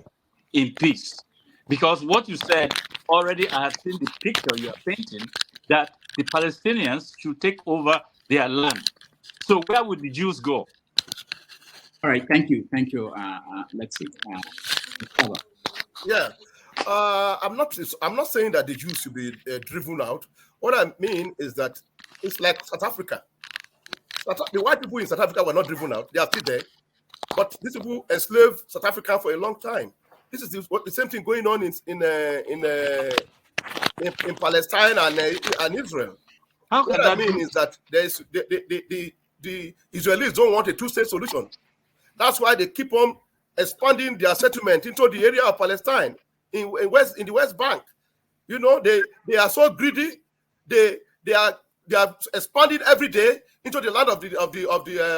in peace? Because what you said already, I have seen the picture you are painting, that the Palestinians should take over their land. So where would the Jews go? All right, thank you. Let's see. Yeah, I'm not saying that the Jews should be driven out. What I mean is that it's like South Africa. The white people in South Africa were not driven out; they are still there. But these people enslaved South Africa for a long time. This is the same thing going on in Palestine and Israel. What I mean is that the Israelis don't want a two-state solution. That's why they keep on expanding their settlement into the area of Palestine in the West Bank. You know, they are so greedy. They are expanding every day into the land of the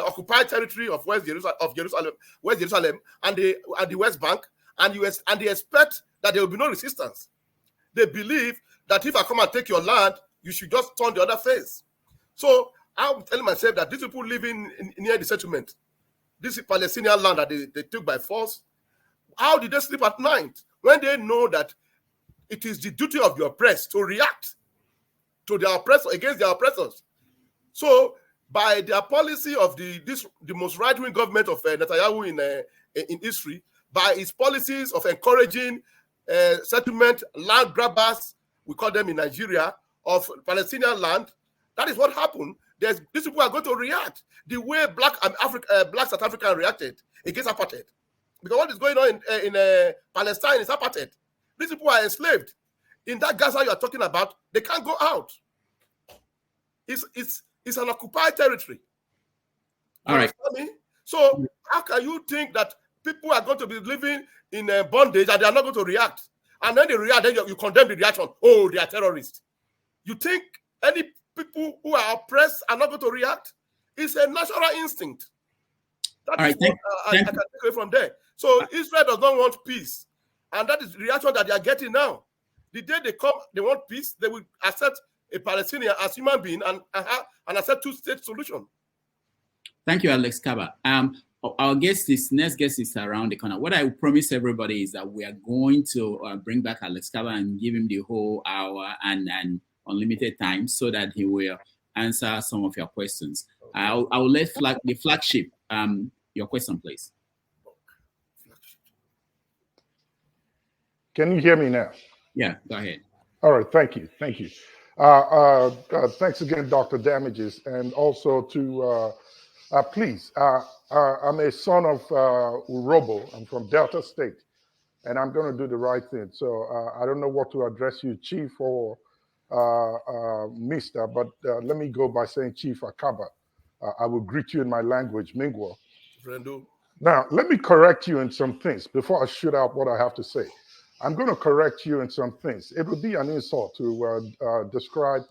occupied territory of West Jerusalem, and the West Bank, and they expect that there will be no resistance. They believe that if I come and take your land, you should just turn the other face. So I'm telling myself that these people living near the settlement, this Palestinian land that they took by force, how did they sleep at night when they know that it is the duty of the oppressed to react to their oppressor, against their oppressors? So by their policy of the most right-wing government of Netanyahu in history, by its policies of encouraging settlement, land grabbers, we call them in Nigeria, of Palestinian land, that is what happened. these people are going to react the way black South Africa reacted against apartheid. Because what is going on in Palestine is apartheid. These people are enslaved. In that Gaza you are talking about, they can't go out. It's an occupied territory. All right. So how can you think that people are going to be living in bondage and they are not going to react? And then they react, then you condemn the reaction. Oh, they are terrorists. You think any people who are oppressed are not going to react? It's a natural instinct. That's what I can take away from there. So Israel does not want peace. And that is the reaction that they are getting now. The day they come, they want peace, they will accept a Palestinian as human being and accept two-state solution. Thank you, Alex Kabba. Our next guest is around the corner. What I promise everybody is that we are going to bring back Alex Kabba and give him the whole hour and unlimited time so that he will answer some of your questions. I will let the flagship, your question, please. Can you hear me now? Yeah, go ahead. All right, thank you. Thanks again, Dr. Damages, and also to, please, I'm a son of Urobo. I'm from Delta State, and I'm going to do the right thing. So I don't know what to address you, Chief or Mister, but let me go by saying Chief Akaba. I will greet you in my language, Mingwa. Now, let me correct you in some things before I shoot out what I have to say. I'm going to correct you in some things. It would be an insult to describe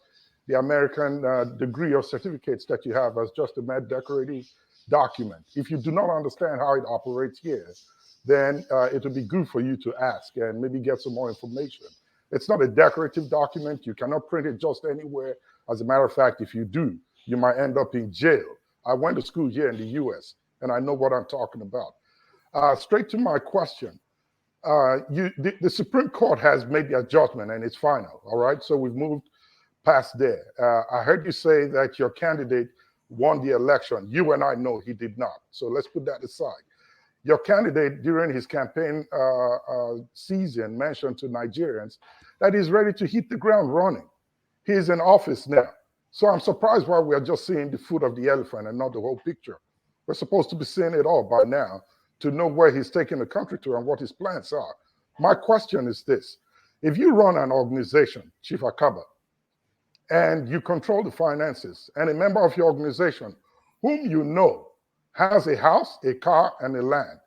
the American degree or certificates that you have as just a mere decorative document. If you do not understand how it operates here, then it would be good for you to ask and maybe get some more information. It's not a decorative document. You cannot print it just anywhere. As a matter of fact, if you do, you might end up in jail. I went to school here in the US, and I know what I'm talking about. Straight to my question. The Supreme Court has made their judgment and it's final, all right? So we've moved past there. I heard you say that your candidate won the election. You and I know he did not. So let's put that aside. Your candidate during his campaign season mentioned to Nigerians that he's ready to hit the ground running. He's in office now. So I'm surprised why we are just seeing the foot of the elephant and not the whole picture. We're supposed to be seeing it all by now to know where he's taking the country to and what his plans are. My question is this. If you run an organization, Chief Akaba, and you control the finances, and a member of your organization, whom you know, has a house, a car, and a land,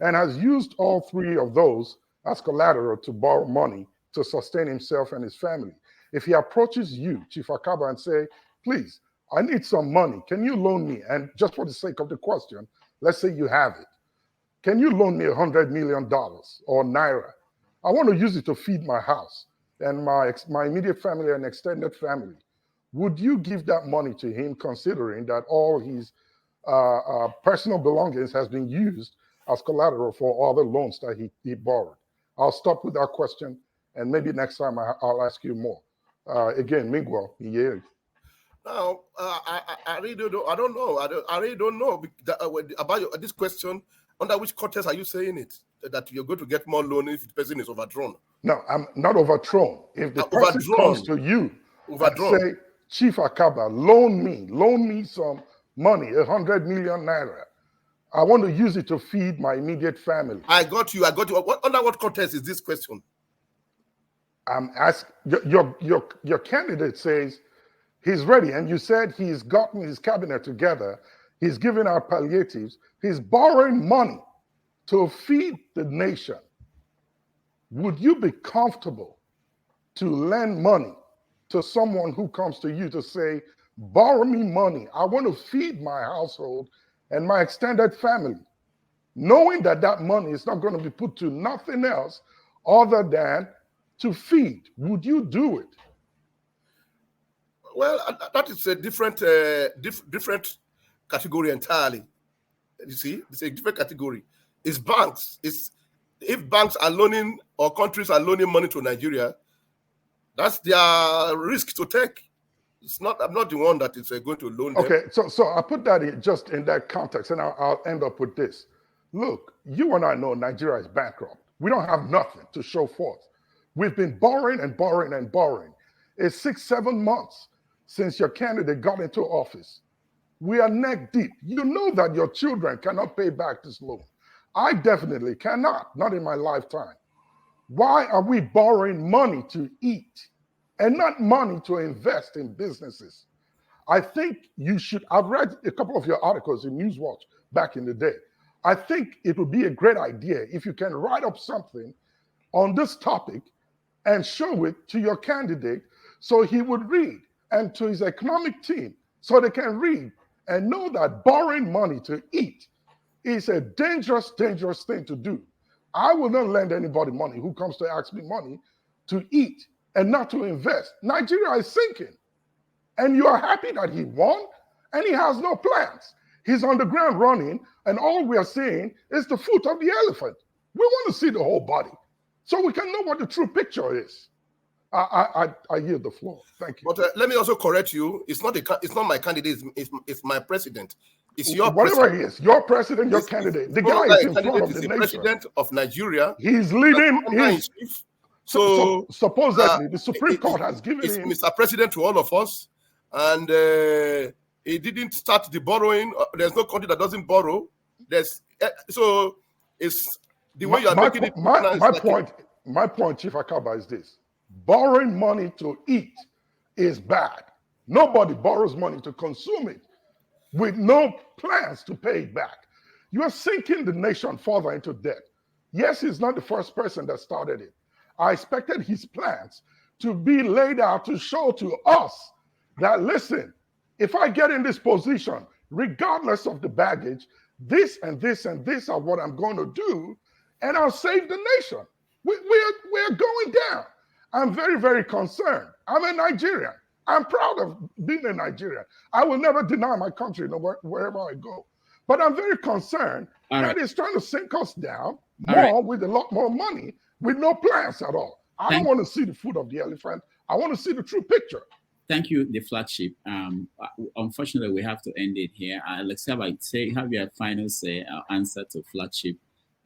and has used all three of those as collateral to borrow money to sustain himself and his family, if he approaches you, Chief Akaba, and say, please, I need some money, can you loan me? And just for the sake of the question, let's say you have it. Can you loan me $100 million or Naira? I want to use it to feed my house and my immediate family and extended family. Would you give that money to him, considering that all his personal belongings has been used as collateral for other loans that he borrowed? I'll stop with that question, and maybe next time I'll ask you more. Again, Mingwa, yeah. Now, I really don't know. I really don't know about this question. Under which context are you saying it? That you're going to get more loan if the person is overdrawn? No, I'm not overthrown. If the person comes to you and say, Chief Akaba, loan me some money, 100 million Naira. I want to use it to feed my immediate family. I got you. Under what context is this question? I'm asking, your candidate says he's ready, and you said he's gotten his cabinet together, he's giving out palliatives, he's borrowing money to feed the nation. Would you be comfortable to lend money to someone who comes to you to say, borrow me money, I want to feed my household and my extended family, knowing that that money is not going to be put to nothing else other than to feed? Would you do it? Well, that is a different category entirely. You see, it's a different category. It's banks. If banks are loaning or countries are loaning money to Nigeria, that's their risk to take. It's not. I'm not the one that is going to loan them. Okay, so I put that in just in that context, and I'll end up with this. Look, you and I know Nigeria is bankrupt. We don't have nothing to show forth. We've been borrowing and borrowing and borrowing. It's 6-7 months. since your candidate got into office. We are neck deep. You know that your children cannot pay back this loan. I definitely cannot, not in my lifetime. Why are we borrowing money to eat and not money to invest in businesses? I think you should, I've read a couple of your articles in Newswatch back in the day. I think it would be a great idea if you can write up something on this topic and show it to your candidate so he would read, and to his economic team so they can read and know that borrowing money to eat is a dangerous, dangerous thing to do. I will not lend anybody money who comes to ask me money to eat and not to invest. Nigeria is sinking. And you are happy that he won, and he has no plans. He's on the ground running, and all we are seeing is the foot of the elephant. We want to see the whole body so we can know what the true picture is. I yield the floor. Thank you. But let me also correct you. It's not my candidate. It's my president. It's your whatever president. He is, your president, your candidate. The guy is in front of the nation. President of Nigeria. He's leading. So supposedly the Supreme Court has given him Mr. President to all of us, and he didn't start the borrowing. There's no country that doesn't borrow. So it's the way you are making it. My point, Chief Akaba, is this: borrowing money to eat is bad. Nobody borrows money to consume it with no plans to pay it back. You are sinking the nation further into debt. Yes, he's not the first person that started it. I expected his plans to be laid out to show to us that, listen, if I get in this position, regardless of the baggage, this and this and this are what I'm going to do, and I'll save the nation. We're going down. I'm very, very concerned. I'm a Nigerian. I'm proud of being a Nigerian. I will never deny my country wherever I go. But I'm very concerned that it's trying to sink us down with a lot more money with no plans at all. I don't want to see the foot of the elephant. I want to see the true picture. Thank you, the flagship. Unfortunately, we have to end it here. Alex Kabba, have your final answer to flagship.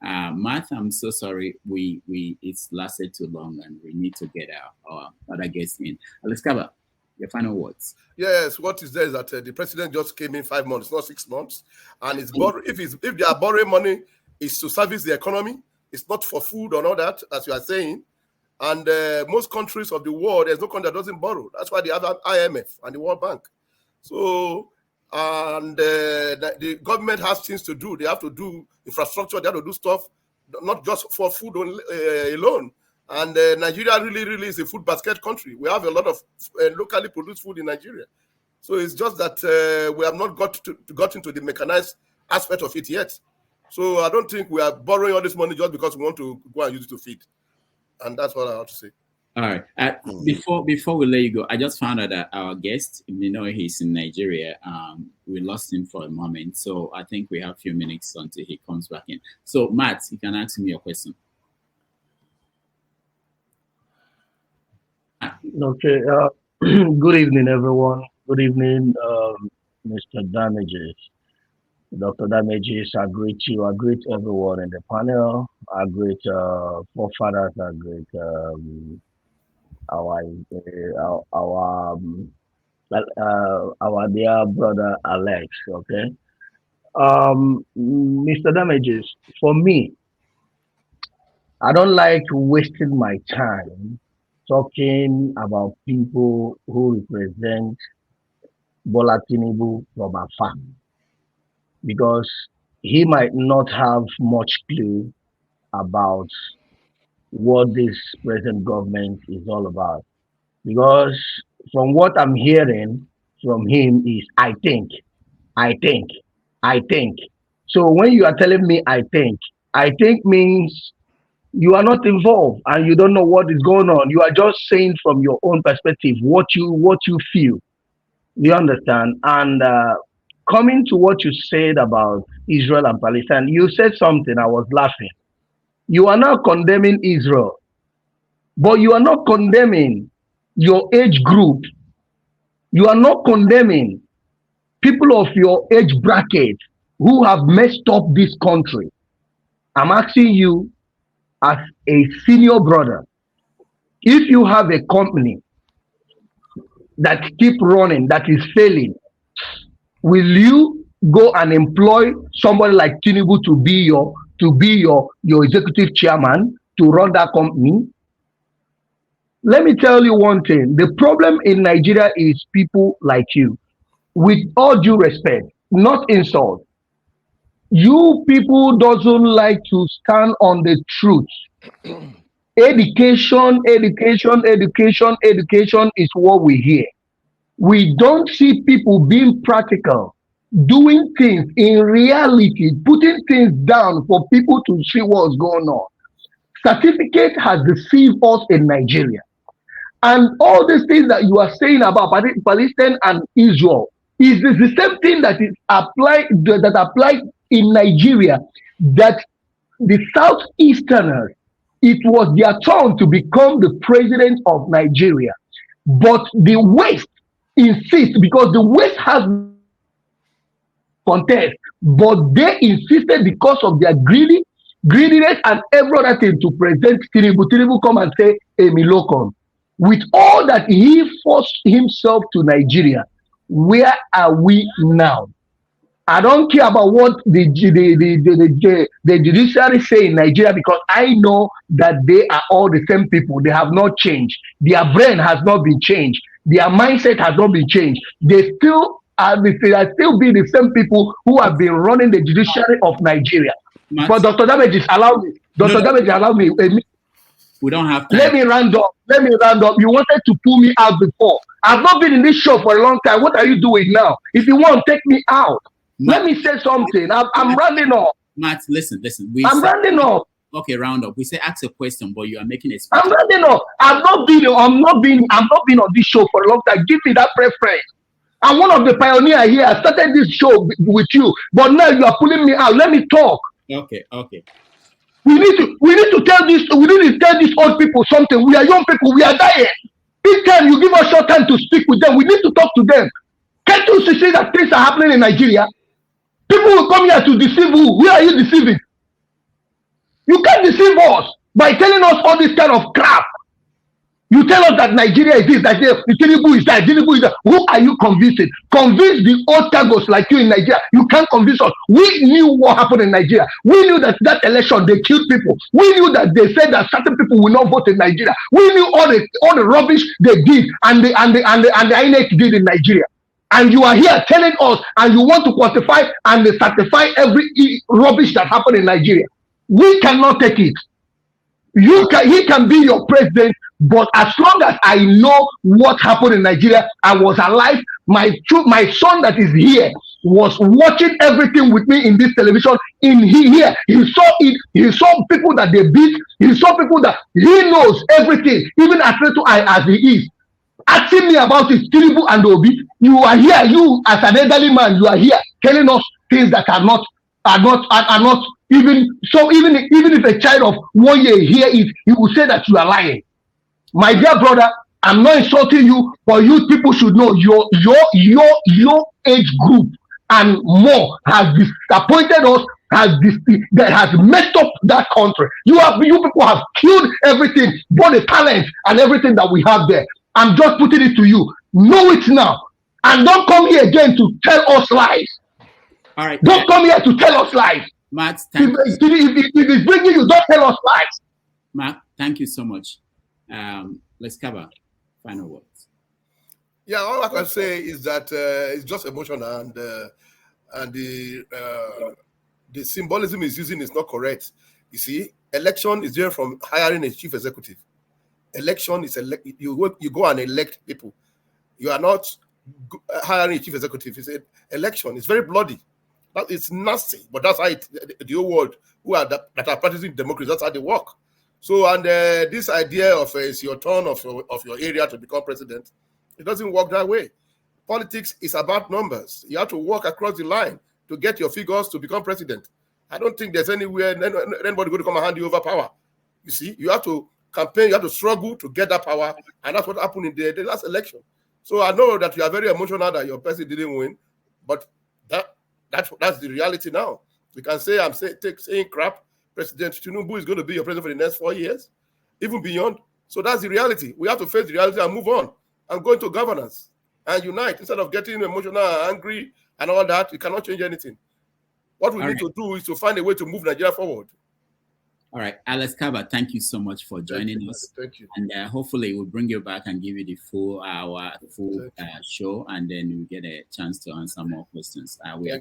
Matt, I'm so sorry. It's lasted too long, and we need to get our other guests in. Alex Kabba, your final words. Yes, what is there is that the president just came in 5 months, not 6 months, and if they are borrowing money, it's to service the economy. It's not for food or all that, as you are saying. And most countries of the world, there's no country that doesn't borrow. That's why they have IMF and the World Bank. So, and the government has things to do. They have to do infrastructure. They have to do stuff, not just for food alone. And Nigeria really is a food basket country. We have a lot of locally produced food in Nigeria. So it's just that we have not got into the mechanized aspect of it yet. So I don't think we are borrowing all this money just because we want to go and use it to feed. And that's what I have to say. All right. Before we let you go, I just found out that our guest, he's in Nigeria. We lost him for a moment. So I think we have a few minutes until he comes back in. So Matt, you can ask me your question. Okay. Good evening, everyone. Good evening, Mr. Damages. Dr. Damages, I greet you. I greet everyone in the panel. I greet forefathers. I greet our dear brother Alex. Okay, Mr. Damages. For me, I don't like wasting my time talking about people who represent Bola Tinubu from afar, because he might not have much clue about what this present government is all about. Because from what I'm hearing from him is, I think. So when you are telling me I think means you are not involved and you don't know what is going on. You are just saying from your own perspective what you feel. You understand? And coming to what you said about Israel and Palestine, you said something, I was laughing. You are not condemning Israel, but you are not condemning your age group. You are not condemning people of your age bracket who have messed up this country. I'm asking you as a senior brother, if you have a company that keep running, that is failing, will you go and employ somebody like Tinubu to be your executive chairman to run that company? Let me tell you one thing. The problem in Nigeria is people like you. With all due respect, not insult. You people doesn't like to stand on the truth. Education is what we hear. We don't see people being practical, doing things in reality, putting things down for people to see what's going on. Certificate has deceived us in Nigeria. And all these things that you are saying about Palestine and Israel is the same thing that is applied in Nigeria, that the Southeasterners, it was their turn to become the president of Nigeria. But the West insists, because the West has contest, but they insisted because of their greediness and every other thing to present Tinubu. Tinubu come and say, Emilokon. With all that he forced himself to Nigeria, where are we now? I don't care about what the judiciary say in Nigeria, because I know that they are all the same people. They have not changed. Their brain has not been changed. Their mindset has not been changed. They still are be the same people who have been running the judiciary of Nigeria. But Dr. Damages, allow me. Allow me. We don't have time. Let me round up. You wanted to pull me out before. I've not been in this show for a long time. What are you doing now? If you want, take me out. Matt, let me say something. I'm rounding up. Matt, listen. I'm rounding up. Okay, round up. We say ask a question, but you are making it. I'm rounding up. I'm not been on this show for a long time. Give me that preference. I'm one of the pioneers here. I started this show with you, but now you are pulling me out. Let me talk. Okay. We need to tell these old people something. We are young people. We are dying. Each time you give us short time to speak with them, we need to talk to them. Can't you see that things are happening in Nigeria? People will come here to deceive you. Who are you deceiving? You can't deceive us by telling us all this kind of crap. You tell us that Nigeria is this, that Tinubu is that, Tinubu is that. Who are you convincing? Convince the old tagos like you in Nigeria. You can't convince us. We knew what happened in Nigeria. We knew that election they killed people. We knew that they said that certain people will not vote in Nigeria. We knew all the rubbish they did and the INEC did in Nigeria. And you are here telling us, and you want to quantify and certify every rubbish that happened in Nigeria. We cannot take it. He can be your president, but as long as I know what happened in Nigeria, I was alive. My son that is here was watching everything with me in this television. Here, he saw it. He saw people that they beat. He saw people that he knows everything, even as little as he is. Asking me about it, Tinubu and Obi. You are here. You as an elderly man, you are here telling us things that are not even so. Even if a child of 1 year hear it, he will say that you are lying. My dear brother, I'm not insulting you, but you people should know your age group and more has disappointed us, that has messed up that country. You people have killed everything, both the talent and everything that we have there. I'm just putting it to you. Know it now. And don't come here again to tell us lies. All right. Don't come here to tell us lies. Matt, if it's bringing you, don't tell us lies. Matt, thank you so much. Let's cover final words. Yeah, all I can say is that it's just emotional, and the symbolism is using is not correct. You see, election is different from hiring a chief executive. Election is you go and elect people. You are not hiring a chief executive. It's an election. It's very bloody. It's nasty, but that's how the whole world that are practicing democracy, that's how they work. So, and this idea of it's your turn of your area to become president, it doesn't work that way. Politics is about numbers. You have to walk across the line to get your figures to become president. I don't think there's anywhere anybody going to come and hand you over power. You see, you have to campaign, you have to struggle to get that power, and that's what happened in the last election. So I know that you are very emotional that your person didn't win, but that's the reality now. We can say I'm saying crap. President Tinubu is going to be your president for the next 4 years, even beyond. So that's the reality. We have to face the reality and move on and go into governance. and unite instead of getting emotional and angry and all that. You cannot change anything. What we need to do is to find a way to move Nigeria forward. All right, Alex Kabba, thank you so much for joining us. Thank you. And hopefully we'll bring you back and give you the full show, and then we'll get a chance to answer more questions. We